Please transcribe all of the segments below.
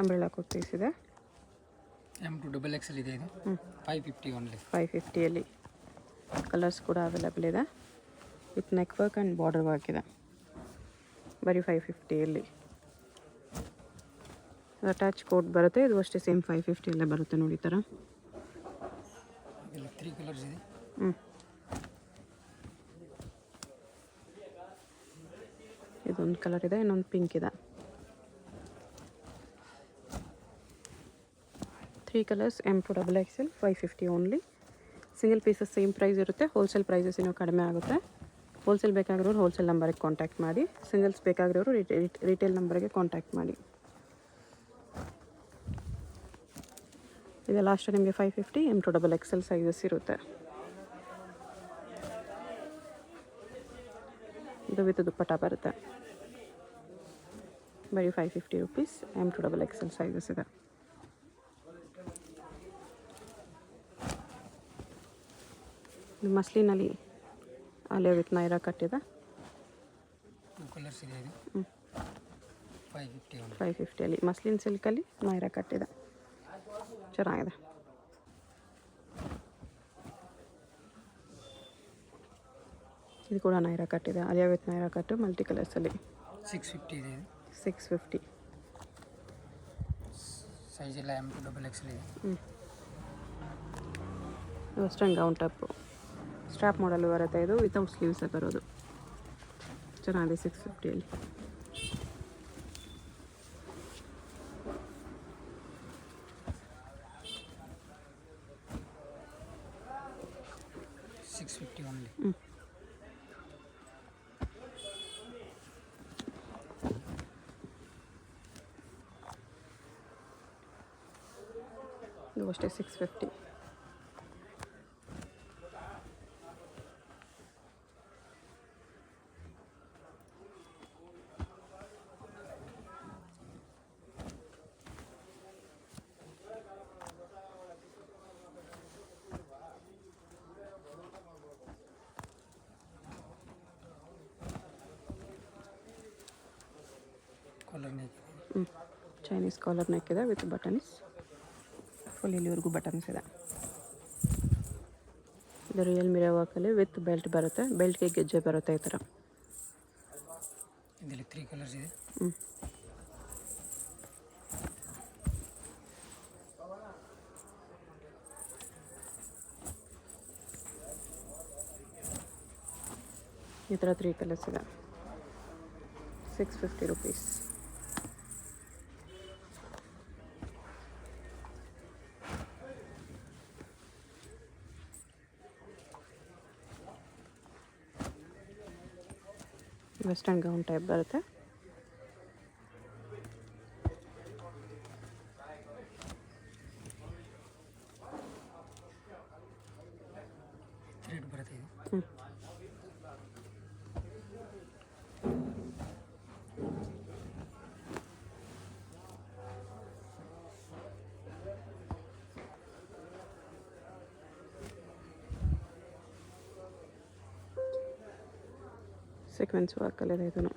Umbrella kurtis ಇದೆ. M2 XXL ಇದೆ ಇದು. 550 ಓನ್ಲಿ. 550 ಕಲರ್ಸ್ ಕೂಡ ಅವೈಲೇಬಲ್ ಇದೆ. With neck work and border work ಇದೆ. ಬರೀ 550 ಅಟ್ಯಾಚ್ ಕೋಟ್ ಬರುತ್ತೆ. ಇದು ಅಷ್ಟೇ ಸೇಮ್ 550 ಬರುತ್ತೆ ನೋಡಿ ಈ ಥರ. ಇಲ್ಲಿ 3 ಕಲರ್ಸ್ ಇದೆ. ಇದೊಂದು ಕಲರ್ ಇದೆ, ಇನ್ನೊಂದು ಪಿಂಕ್ ಇದೆ. 3 colours M2 XXL 550 only. Single pieces same price ಇರುತ್ತೆ. ಹೋಲ್ಸೇಲ್ ಪ್ರೈಸಸ್ ಇನ್ನೂ ಕಡಿಮೆ ಆಗುತ್ತೆ. ಹೋಲ್ಸೇಲ್ ಬೇಕಾಗಿರೋರು ಹೋಲ್ಸೇಲ್ ನಂಬರಿಗೆ ಕಾಂಟ್ಯಾಕ್ಟ್ ಮಾಡಿ. ಸಿಂಗಲ್ಸ್ ಬೇಕಾಗಿರೋರು ರಿಟೇಲ್ ನಂಬರ್ಗೆ ಕಾಂಟ್ಯಾಕ್ಟ್ ಮಾಡಿ. ಇದು ಲಾಸ್ಟ್ ನಿಮಗೆ 550 M2 XXL ಸೈಜಸ್ ಇರುತ್ತೆ. ಇದು ವಿತ್ ದುಪ್ಪಟ್ಟ ಬರುತ್ತೆ. ಬರೀ 550 ರುಪೀಸ್. M2 XXL ಸೈಜಸ್ ಇದೆ. ಇದು ಮಸ್ಲಿನಲ್ಲಿ ಅಲೆ ವಿತ್ ನೈರಾ ಕಟ್ಟಿದೆ. 2 ಕಲರ್ಸ್ ಇದೆ ಇದು. 550 ಓನ್ಲಿ. 550 ಮಸ್ಲಿನ್ ಸಿಲ್ಕಲ್ಲಿ ನೈರಾ ಕಟ್ಟಿದೆ. ಚೆನ್ನಾಗಿದೆ. ಇದು ಕೂಡ ನೈರಾ ಕಟ್ಟಿದೆ. ಅಲಿಯಾ ವಿತ್ ನೈರಾ ಕಟ್ಟು ಮಲ್ಟಿ ಕಲರ್ಸಲ್ಲಿ 650 ಇದೆ ಇದು. 650 ಸೈಜ್ ಎಲ್ಲ M2 XXL ಇದೆ. ವೆಸ್ಟರ್ನ್ ಗೌನ್ ಟಾಪು ಸ್ಟ್ರಾಪ್ ಮಾಡಲ್ ಬರುತ್ತೆ. ಇದು ವಿತೌಟ್ ಸ್ಲೀವ್ಸ್ ಬರೋದು. ಚೆನ್ನಾಗಿದೆ 650 650 ಓನ್ಲಿ. ಇದು ಅಷ್ಟೇ 650. Collar neck. Chinese collar neck ಇದೆ ವಿತ್ ಬಟನ್ಸ್. ಫುಲ್ ಇಲ್ಲಿವರೆಗೂ ಬಟನ್ಸ್ ಇದೆ. ಇದು ರಿಯಲ್ ಮಿರರ್ ವರ್ಕಲ್ಲಿ ವಿತ್ ಬೆಲ್ಟ್ ಬರುತ್ತೆ. ಬೆಲ್ಟ್ಗೆ ಗೆಜ್ಜೆ ಬರುತ್ತೆ ಈ ಥರ. ಇದರಲ್ಲಿ 3 ಕಲರ್ಸ್ ಇದೆ. ಈ ಥರ 3 ಕಲರ್ಸ್ ಇದೆ. 650 ರುಪೀಸ್. ವೆಸ್ಟರ್ನ್ ಗೌನ್ ಟೈಪ್ ಬರುತ್ತೆ. ಥ್ರೆಡ್ ಬರುತ್ತೆ ಇದು. ಸೀಕ್ವೆನ್ಸ್ ವರ್ಕಲ್ಲಿದೆ ಇದನ್ನು.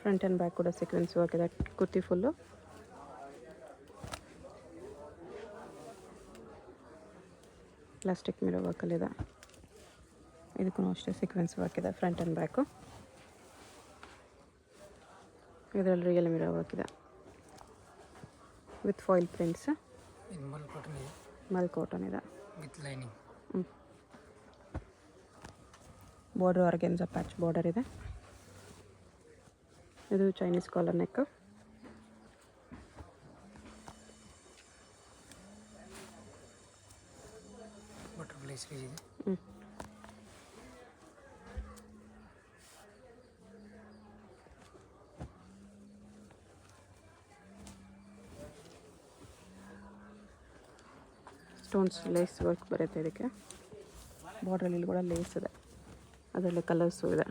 ಫ್ರಂಟ್ ಆ್ಯಂಡ್ ಬ್ಯಾಕ್ ಕೂಡ ಸೀಕ್ವೆನ್ಸ್ ವರ್ಕ್ ಇದೆ. ಕುರ್ತಿ ಫುಲ್ಲು ಪ್ಲಾಸ್ಟಿಕ್ ಮಿರರ್ ವರ್ಕಲ್ಲಿದೆ. ಇದಕ್ಕೂ ಅಷ್ಟೇ ಸೀಕ್ವೆನ್ಸ್ ವರ್ಕ್ ಇದೆ ಫ್ರಂಟ್ ಆ್ಯಂಡ್ ಬ್ಯಾಕು. ಇದರಲ್ಲಿ ರಿಯಲ್ ಮಿರರ್ ವರ್ಕ್ ಇದೆ ವಿತ್ ಫಾಯಿಲ್ ಪ್ರಿಂಟ್ಸ್. ಇದು ಮಲ್ ಕಾಟನ್ ಇದೆ. ಮಲ್ ಕಾಟನ್ ಇದೆ with lining. Border organza patch border ಇದೆ. ಇದು Chinese collar neck. Butterfly sleeve ಇದೆ. ಸ್ಟೋನ್ಸ್ ಲೇಸ್ ವರ್ಕ್ ಬರುತ್ತೆ ಇದಕ್ಕೆ. ಬಾರ್ಡ್ರಲ್ಲಿ ಕೂಡ ಲೇಸ್ ಇದೆ. ಅದರಲ್ಲಿ ಕಲರ್ಸು ಇದೆ.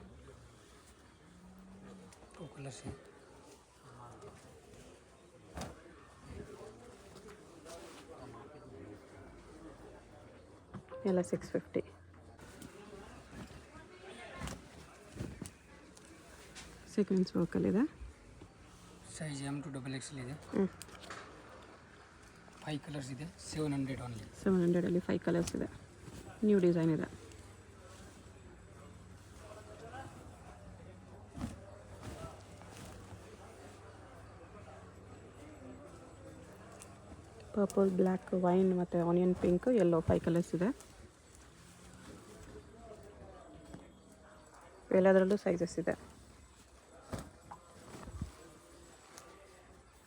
2 ಕಲರ್ಸ್ ಇದೆ. ಎಲ್ಲ 650. ಸೀಕ್ವೆನ್ಸ್ ವರ್ಕಲ್ಲಿದೆ. ಸೈಜ್ M2XXL ಇದೆ. ಹ್ಞೂ 5 ಕಲರ್ಸ್ ಇದೆ. 700 ಓನ್ಲಿ. 700ಅಲ್ಲಿ 5 ಕಲರ್ಸ್ ಇದೆ. ನ್ಯೂ ಡಿಸೈನ್ ಇದೆ. ಪರ್ಪಲ್, ಬ್ಲ್ಯಾಕ್, ವೈನ್ ಮತ್ತು ಆನಿಯನ್ ಪಿಂಕ್, ಯೆಲ್ಲೋ 5 ಕಲರ್ಸ್ ಇದೆ. ಎಲ್ಲದರಲ್ಲೂ ಸೈಜಸ್ ಇದೆ.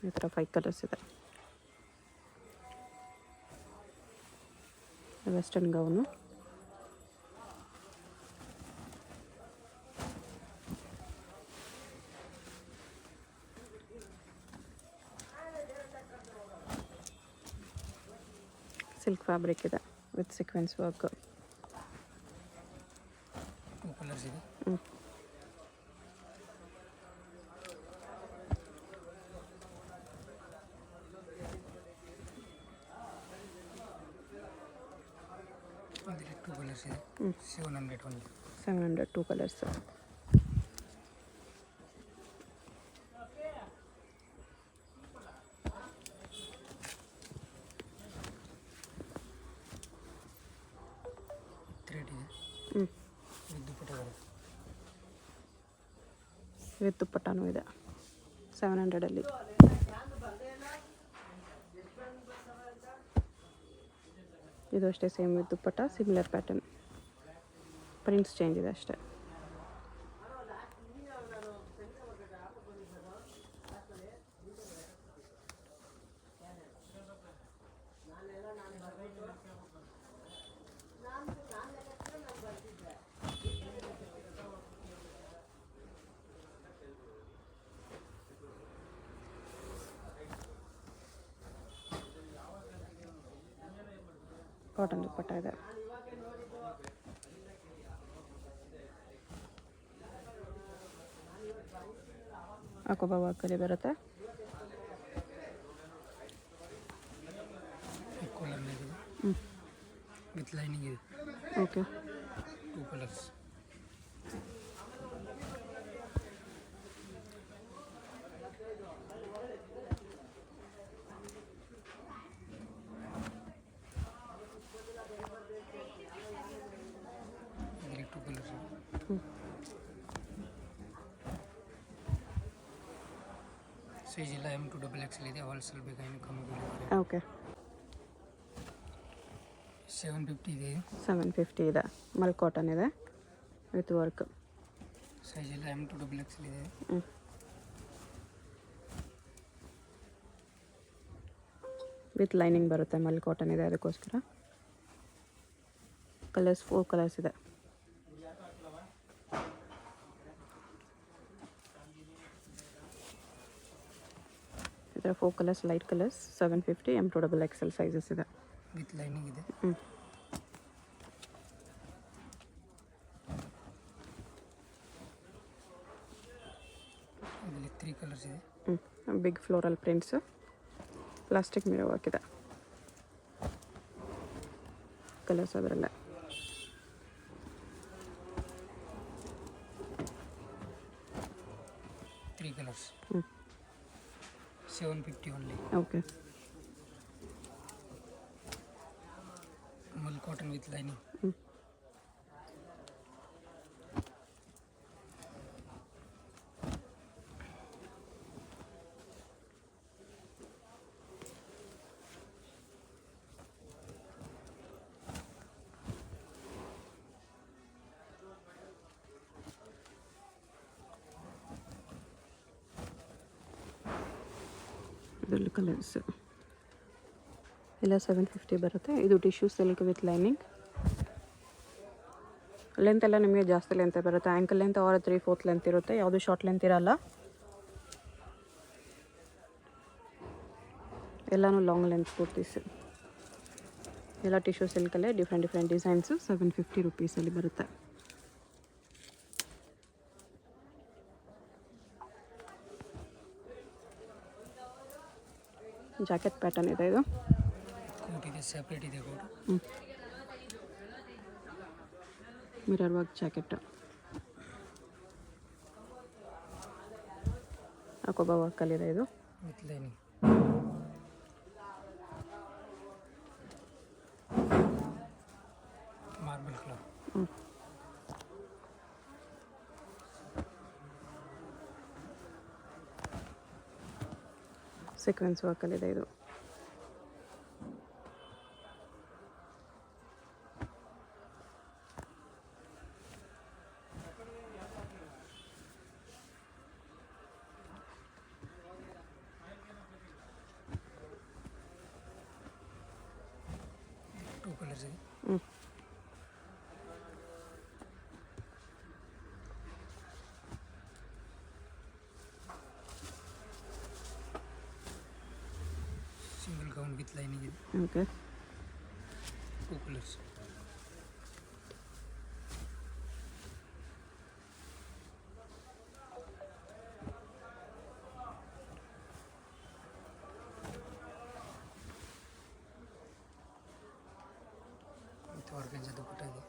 ಈ ಥರ 5 ಕಲರ್ಸ್ ಇದೆ. ವೆಸ್ಟರ್ನ್ ಗೌನು, ಸಿಲ್ಕ್ ಫ್ಯಾಬ್ರಿಕ್ ಇದೆ ವಿತ್ ಸೀಕ್ವೆನ್ಸ್ ವರ್ಕ್. 2 ಕಲರ್ಸ್ ಇದೆ. ಹ್ಞೂ ಅದರಲ್ಲಿ 2 ಕಲರ್ಸ್ ಇದೆ. 700 ಓನ್ಲಿ. 700 2 ಕಲರ್ಸ್. ಥ್ರೆಡ್ ಇದೆ. ಹ್ಞೂ ವಿತ್ ದುಪಟ್ಟ ಬರುತ್ತೆ. ವಿತ್ ದುಪ್ಪಟ್ಟನೂ ಇದೆ 700ಅಲ್ಲಿ. ಇದು ಅಷ್ಟೇ same with dupatta, similar pattern, prints change ಇದೆ ಅಷ್ಟೇ. ಕಾಟನ್ ದುಪ್ಪಟ್ಟ ಇದೆ. ಅಕೋಬಾ ವರ್ಕಲ್ಲಿ ಬರುತ್ತೆ. ಕಾಲರ್ ಇದೆ. ಹ್ಞೂ ವಿತ್ ಲೈನಿಂಗ್ ಇದೆ. Okay 2 colours. ಇದರಲ್ಲಿ 2 ಕಲರ್ಸ್ ಇದೆ. ಹ್ಞೂ ಸೈಜ್ ಎಲ್ಲ M2XXL ಇದೆ. ಹೋಲ್ಸೇಲ್ ಬೇಕಾದ್ರೆ ಕಮ್ಮಿ ಬೆಲೆ. ಓಕೆ 750 ಇದೆ. 750 ಇದೆ. ಮಲ್ ಕಾಟನ್ ಇದೆ ವಿತ್ ವರ್ಕ್. ಸೈಜ್ ಎಲ್ಲ M2XXL ಇದೆ. ಹ್ಞೂ ವಿತ್ ಲೈನಿಂಗ್ ಬರುತ್ತೆ. ಮಲ್ ಕಾಟನ್ ಇದೆ, ಅದಕ್ಕೋಸ್ಕರ. ಕಲರ್ಸ್ 4 ಕಲರ್ಸ್ ಇದೆ. ಇದರ 4 colours light colours. 750 M2XXL sizes ಇದೆ. ವಿತ್ ಲೈನಿಂಗ್ ಇದೆ. ಹ್ಞೂ ಇದರಲ್ಲಿ 3 ಕಲರ್ಸ್ ಇದೆ. ಹ್ಞೂ big floral prints, plastic mirror work ಇದೆ. ಕಲರ್ಸ್ ಅದರಲ್ಲೇ. Three colours. ಹ್ಞೂ 750 ಓನ್ಲಿ. ಓಕೆ ಮಲ್ ಕಾಟನ್ ವಿತ್ ಲೈನಿಂಗ್. ಹ್ಞೂ ಇದರಲ್ಲಿ ಕಲರ್ಸ್ ಎಲ್ಲ 750 ಬರುತ್ತೆ. ಇದು tissue silk with lining. Length ಎಲ್ಲ ನಿಮಗೆ ಜಾಸ್ತಿ ಲೆಂತ್ ಬರುತ್ತೆ. ಆ್ಯಂಕಲ್ ಲೆಂತ್ ಅವರ 3/4 ಲೆಂತ್ ಇರುತ್ತೆ. ಯಾವುದು ಶಾರ್ಟ್ ಲೆಂತ್ ಇರಲ್ಲ. ಎಲ್ಲನೂ ಲಾಂಗ್ ಲೆಂತ್ ಕುರ್ತೀಸ್. ಎಲ್ಲ ಟಿಶ್ಯೂ ಸಿಲ್ಕಲ್ಲೇ ಡಿಫ್ರೆಂಟ್ ಡಿಸೈನ್ಸು 750 ರುಪೀಸಲ್ಲಿ ಬರುತ್ತೆ. ಜಾಕೆಟ್ ಪ್ಯಾಟರ್ನ್ ಇದೆ ಇದು. ಕೋಟ್ ಇದೆ, ಸೆಪ್ರೇಟ್ ಇದೆ ಕೋಟ್. Mirror work jacket. ಅಕೋಬಾ ವರ್ಕಲ್ಲಿದೆ ಇದು. With lining. Marble colour. Sequence ವರ್ಕಲ್ಲಿದೆ ಇದು. ಟೂ ಕಲರ್ಸ್ ಇದೆ. ಸಿಂಗಲ್ ಗೌನ್ ವಿತ್ ಲೈನಿಂಗ್ ಇದೆ. Okay. Two colours. With organza dupatta ಇದೆ.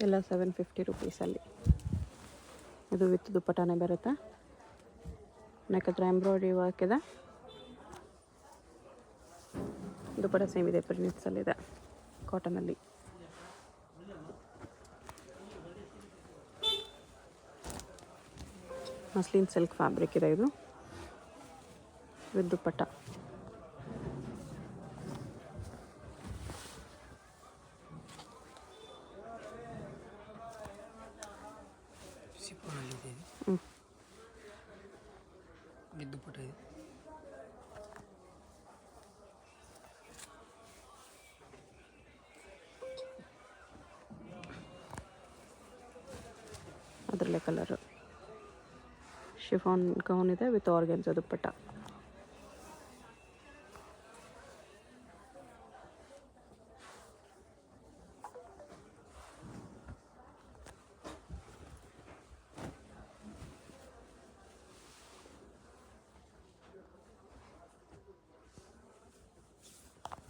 ಎಲ್ಲ 750 ರುಪೀಸಲ್ಲಿ. ಇದು ವಿತ್ ದುಪ್ಪಟಾನೇ ಬರುತ್ತೆ. ನೆಕ್ ಹತ್ರ ಎಂಬ್ರಾಯ್ಡ್ರಿ ವರ್ಕ್ ಇದೆ. ದುಪ್ಪಟ ಸೇಮ್ ಇದೆ, ಪ್ರಿನ್ಸಲ್ಲಿದೆ, ಕಾಟನಲ್ಲಿ. ಮಸ್ಲಿನ್ ಸಿಲ್ಕ್ ಫ್ಯಾಬ್ರಿಕ್ ಇದೆ ಇದು ವಿತ್ ದುಪ್ಪಟ್ಟ. ಸಿಪ್ಪೋನಲ್ಲಿ ಇದೆ. ವಿತ್ ದುಪ್ಪಟ್ಟ ಇದೆ. ಅದರಲ್ಲೇ ಕಲರು. ಶಿಫಾನ್ ಗೌನ್ ಇದೆ ವಿತ್ ಆರ್ಗನ್ಜಾ ದುಪ್ಪಟ್ಟ.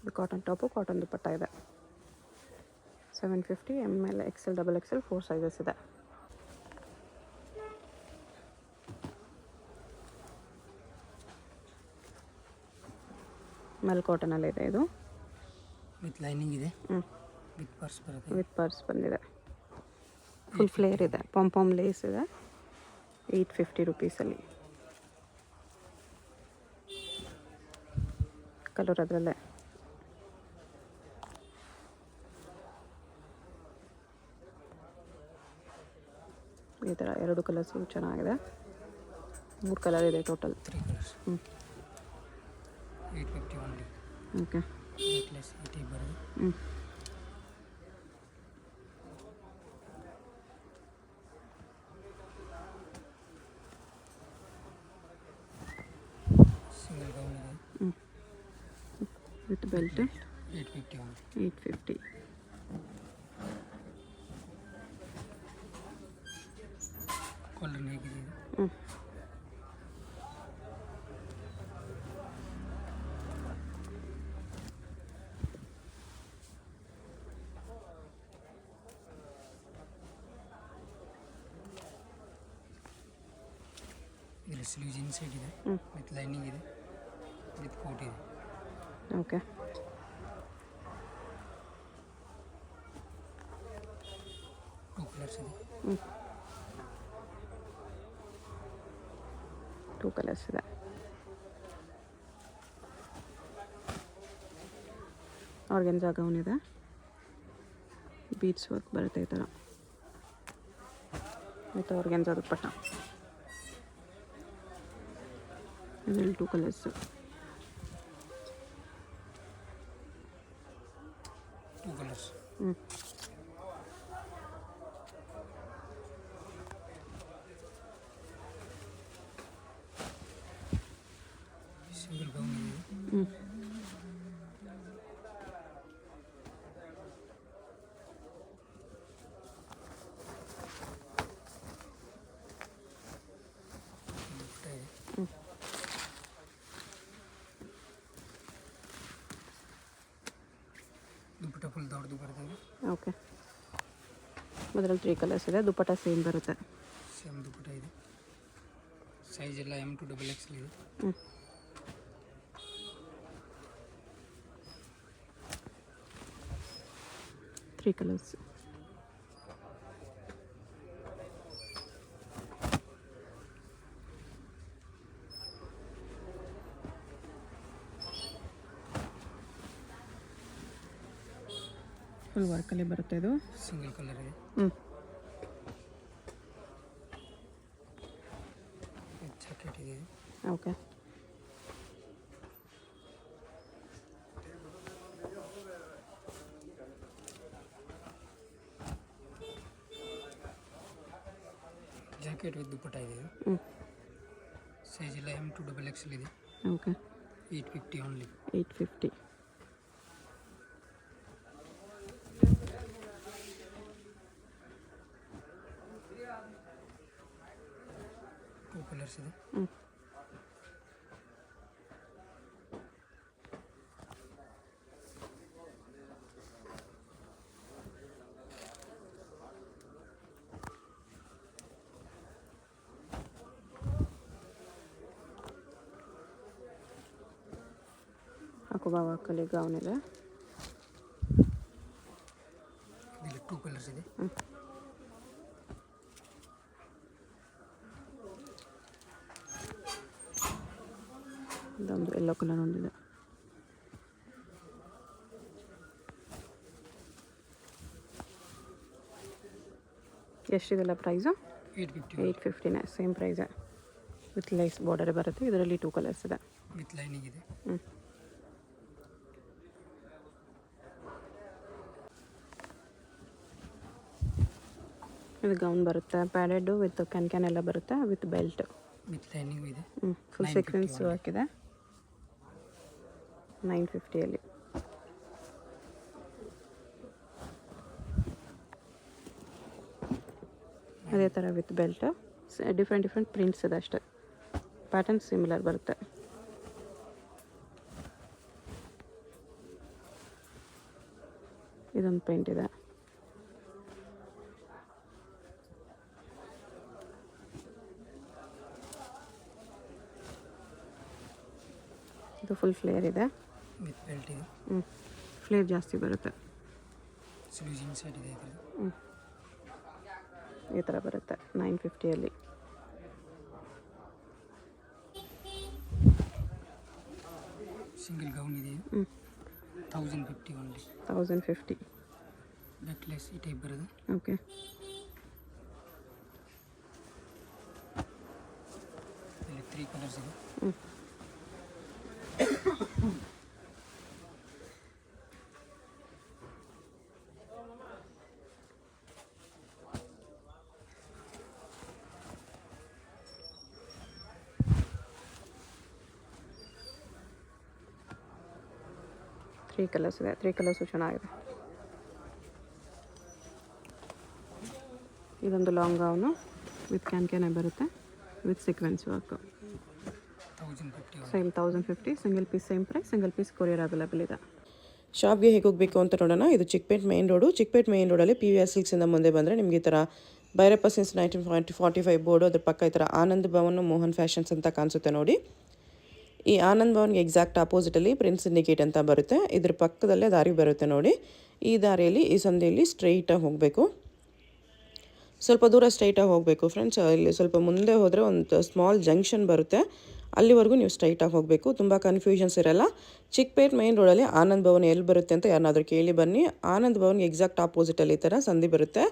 ಇದು ಕಾಟನ್ ಟಾಪು, ಕಾಟನ್ ದುಪ್ಪಟ್ಟ ಇದೆ. 750. ML, XL, XXL 4 ಸೈಜಸ್ ಇದೆ. ಮೆಲ್ ಕಾಟನಲ್ಲಿದೆ ಇದು. ವಿತ್ ಲೈನಿಂಗ್ ಇದೆ. ವಿತ್ ಪರ್ಸ್ ಬರುತ್ತೆ. ವಿತ್ ಪರ್ಸ್ ಬಂದಿದೆ. ಫುಲ್ ಫ್ಲೇರ್ ಇದೆ. ಪಾಮ್ ಲೇಸ್ ಇದೆ. 850 ರುಪೀಸಲ್ಲಿ. ಕಲರ್ ಅದರಲ್ಲೇ. ಈ ಥರ 2 ಕಲರ್ಸು ಚೆನ್ನಾಗಿದೆ. 3 ಕಲರ್ ಇದೆ total. 3 colours. 850 only. Okay. Necklace 80 ಬರುತ್ತೆ. ಸಿಂಗಲ್ ಗೌನ್ ಇದೆ. With belt 850 only. 850. ಕಾಲರ್ ಹೇಗಿದೆ ಇದು? ಇದರಲ್ಲಿ ಸ್ಲೀವ್ಸ್ ಇನ್ಸೈಡ್ ಇದೆ. ವಿತ್ ಲೈನಿಂಗ್ ಇದೆ. ವಿತ್ ಕೋಟ್ ಇದೆ. ಓಕೆ. ಟೂ ಕಲರ್ಸ್ ಇದೆ. 2 ಕಲರ್ಸ್ ಇದೆ. ಆರ್ಗೆನ್ಜಾ ಗೌನ್ ಇದೆ. ಬೀಡ್ಸ್ ವರ್ಕ್ ಬರುತ್ತೆ ಈ ಥರ ವಿತ್ ಆರ್ಗೆನ್ಜಾ ದುಪ್ಪಟ್ಟ. ಇದರಲ್ಲಿ 2 colours. Two colours. Single gown ಇದೆ. ದುಪ್ಪಟ್ಟ ಫುಲ್ ದೊಡ್ಡದು ಬರ್ತದೆ. ಓಕೆ. ಅದರಲ್ಲಿ 3 ಕಲರ್ಸ್ ಇದೆ. ದುಪ್ಪಟ್ಟ ಸೇಮ್ ಬರುತ್ತೆ. ಸೇಮ್ ದುಪ್ಪಟ್ಟ ಇದೆ. ಸೈಜ್ ಎಲ್ಲ M2 XXL ಇದೆ. 3 ಕಲರ್ಸ್. ಫುಲ್ ವರ್ಕಲ್ಲಿ ಬರುತ್ತೆ ಇದು. ಸಿಂಗಲ್ ಕಲರ್ ಇದೆ. ಜಾಕೆಟ್ ಇದೆ. ಓಕೆ. ಜಾಕೆಟ್ ವಿತ್ ದುಪ್ಪಟ್ಟ ಇದೆ. ಸೈಜ್ ಎಲ್ಲ M2 XXL ಇದೆ. ಓಕೆ. 850 ಓನ್ಲಿ. 850. ಟೂ ಕಲರ್ಸ್ ಇದೆ. ಹಾಕುಬಾ ವರ್ಕಲ್ಲಿ ಗೌನ್ ಇದೆ. ಇದರಲ್ಲಿ ಟೂ ಕಲರ್ಸ್ ಇದೆ. ಇದೊಂದು ಯೆಲ್ಲೋ ಕಲರ್ ಒಂದಿದೆ. ಎಷ್ಟಿದೆಲ್ಲ ಪ್ರೈಸು? 850ನೇ. ಸೇಮ್ ಪ್ರೈಸೇ. ವಿತ್ ಲೇಸ್ ಬಾರ್ಡರ್ ಬರುತ್ತೆ. ಇದರಲ್ಲಿ 2 ಕಲರ್ಸ್ ಇದೆ. ವಿತ್ ಲೈನಿಂಗ್ ಇದೆ. ಇದು ಗೌನ್ ಬರುತ್ತೆ. ಪ್ಯಾಡೆಡ್ ವಿತ್ ಕ್ಯಾನ್ ಎಲ್ಲ ಬರುತ್ತೆ. With belt. ವಿತ್ ಲೈನಿಂಗ್ ಇದೆ. ಫುಲ್ ಸೀಕ್ವೆನ್ಸ್ ಹಾಕಿದೆ. 950ಅಲ್ಲಿ. ಅದೇ ಥರ ವಿತ್ ಬೆಲ್ಟ್. ಡಿಫ್ರೆಂಟ್ ಪ್ರಿಂಟ್ಸ್ ಇದೆ ಅಷ್ಟೇ. ಪ್ಯಾಟರ್ನ್ ಸಿಮಿಲರ್ ಬರುತ್ತೆ. ಇದೊಂದು ಪ್ರಿಂಟ್ ಇದೆ. ಇದು ಫುಲ್ ಫ್ಲೇರ್ ಇದೆ. ವಿತ್ ಬೆಲ್ಟ್ ಇದೆ. ಫ್ಲೇರ್ ಜಾಸ್ತಿ ಬರುತ್ತೆ. ಸ್ಲೀವ್ಸ್ ಇನ್ಸೈಡ್ ಇದೆ ಇದರಲ್ಲಿ. ಈ ಥರ ಬರುತ್ತೆ 950ಅಲ್ಲಿ. ಸಿಂಗಲ್ ಗೌನ್ ಇದೆ. 1050 ಓನ್ಲಿ. 1050. ನೆಕ್ಲೆಸ್ ಈ ಟೈಪ್ ಬರೋದು. ಓಕೆ. ಇಲ್ಲಿ 3 ಕಲರ್ಸ್ ಇದೆ. ತ್ರೀ ಕಲರ್ಸ್ ಇದೆ. 3 ಕಲರ್ಸು ಚೆನ್ನಾಗಿದೆ. ಇದೊಂದು ಲಾಂಗ್ ಗೌನು ವಿತ್ ಕ್ಯಾನ್ ಬರುತ್ತೆ. With sequence work. 1050. Same 1050. Single piece same price. Single piece courier available ಇದೆ. ಶಾಪ್ಗೆ ಹೇಗೆ ಹೋಗಬೇಕು ಅಂತ ನೋಡೋಣ. ಇದು Chickpet main road. Chickpet main ರೋಡಲ್ಲಿ PVR ಸಿಲ್ಕ್ಸಿಂದ ಮುಂದೆ ಬಂದರೆ ನಿಮಗೆ ಈ ಥರ ಭೈರಪ್ಪ ಸಿನ್ಸ್ 1945 ಬೋರ್ಡು. ಅದ್ರ ಪಕ್ಕ ಈ ಥರ ಆನಂದ್ ಭವನ್ ಮೋಹನ್ ಫ್ಯಾಷನ್ಸ್ ಅಂತ ಕಾಣಿಸುತ್ತೆ ನೋಡಿ. ಈ ಆನಂದ್ ಭವನ್ಗೆ ಎಕ್ಸಾಕ್ಟ್ ಆಪೋಸಿಟಲ್ಲಿ ಪ್ರಿನ್ಸ್ ಸಿಂಡಿಕೇಟ್ ಅಂತ ಬರುತ್ತೆ. ಇದ್ರ ಪಕ್ಕದಲ್ಲೇ ದಾರಿ ಬರುತ್ತೆ ನೋಡಿ. ಈ ದಾರಿಯಲ್ಲಿ ಈ ಸಂಧಿಯಲ್ಲಿ ಸ್ಟ್ರೈಟಾಗಿ ಹೋಗಬೇಕು. ಸ್ವಲ್ಪ ದೂರ ಸ್ಟ್ರೈಟಾಗಿ ಹೋಗಬೇಕು ಫ್ರೆಂಡ್ಸ್. ಇಲ್ಲಿ ಸ್ವಲ್ಪ ಮುಂದೆ ಹೋದರೆ ಒಂದು ಸ್ಮಾಲ್ ಜಂಕ್ಷನ್ ಬರುತ್ತೆ. ಅಲ್ಲಿವರೆಗೂ ನೀವು ಸ್ಟ್ರೈಟಾಗಿ ಹೋಗಬೇಕು. ತುಂಬ ಕನ್ಫ್ಯೂಷನ್ಸ್ ಇರಲ್ಲ. ಚಿಕ್ಕಪೇಟ್ ಮೈನ್ ರೋಡಲ್ಲಿ ಆನಂದ್ ಭವನ್ ಎಲ್ಲಿ ಬರುತ್ತೆ ಅಂತ ಯಾರನ್ನಾದ್ರೂ ಕೇಳಿ ಬನ್ನಿ. ಆನಂದ್ ಭವನ್ಗೆ ಎಕ್ಸಾಕ್ಟ್ ಆಪೋಸಿಟಲ್ಲಿ ಈ ಥರ ಸಂಧಿ ಬರುತ್ತೆ.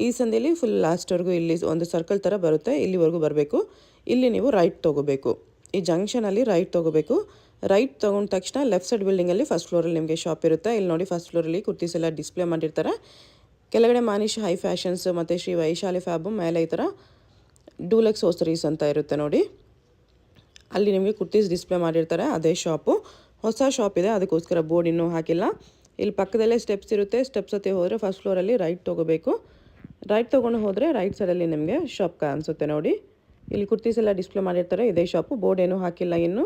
ಈ ಸಂಧಿಯಲ್ಲಿ ಫುಲ್ ಲಾಸ್ಟ್ವರೆಗೂ ಇಲ್ಲಿ ಒಂದು ಸರ್ಕಲ್ ಥರ ಬರುತ್ತೆ. ಇಲ್ಲಿವರೆಗೂ ಬರಬೇಕು. ಇಲ್ಲಿ ನೀವು ರೈಟ್ ತೊಗೋಬೇಕು. ಈ ಜಂಕ್ಷನಲ್ಲಿ ರೈಟ್ ತೊಗೋಬೇಕು. ರೈಟ್ ತೊಗೊಂಡ ತಕ್ಷಣ ಲೆಫ್ಟ್ ಸೈಡ್ ಬಿಲ್ಡಿಂಗಲ್ಲಿ ಫಸ್ಟ್ ಫ್ಲೋರಲ್ಲಿ ನಿಮಗೆ ಶಾಪ್ ಇರುತ್ತೆ. ಇಲ್ಲಿ ನೋಡಿ ಫಸ್ಟ್ ಫ್ಲೋರಲ್ಲಿ ಕುರ್ತೀಸ್ ಎಲ್ಲ ಡಿಸ್ಪ್ಲೇ ಮಾಡಿರ್ತಾರೆ. ಕೆಳಗಡೆ ಮಾನಿಶ್ ಹೈ ಫ್ಯಾಷನ್ಸ್ ಮತ್ತು ಶ್ರೀ ವೈಶಾಲಿ ಫ್ಯಾಬು, ಮೇಲೆ ಈ ಥರ ಡೂಲೆಕ್ಸ್ ಹೋಸ್ಟರೀಸ್ ಅಂತ ಇರುತ್ತೆ ನೋಡಿ. ಅಲ್ಲಿ ನಿಮಗೆ ಕುರ್ತೀಸ್ ಡಿಸ್ಪ್ಲೇ ಮಾಡಿರ್ತಾರೆ. ಅದೇ ಶಾಪು. ಹೊಸ ಶಾಪ್ ಇದೆ, ಅದಕ್ಕೋಸ್ಕರ ಬೋರ್ಡ್ ಇನ್ನೂ ಹಾಕಿಲ್ಲ. ಇಲ್ಲಿ ಪಕ್ಕದಲ್ಲೇ ಸ್ಟೆಪ್ಸ್ ಇರುತ್ತೆ. ಸ್ಟೆಪ್ಸ್ ಹತ್ತಿ ಹೋದರೆ ಫಸ್ಟ್ ಫ್ಲೋರಲ್ಲಿ ರೈಟ್ ತೊಗೋಬೇಕು. ರೈಟ್ ತೊಗೊಂಡು ಹೋದರೆ ರೈಟ್ ಸೈಡಲ್ಲಿ ನಿಮಗೆ ಶಾಪ್ ಕಾಣಿಸುತ್ತೆ ನೋಡಿ. ಇಲ್ಲಿ ಕುರ್ತೀಸ್ ಎಲ್ಲ ಡಿಸ್ಪ್ಲೇ ಮಾಡಿರ್ತಾರೆ. ಇದೇ ಶಾಪು. ಬೋರ್ಡ್ ಏನೂ ಹಾಕಿಲ್ಲ ಇನ್ನು.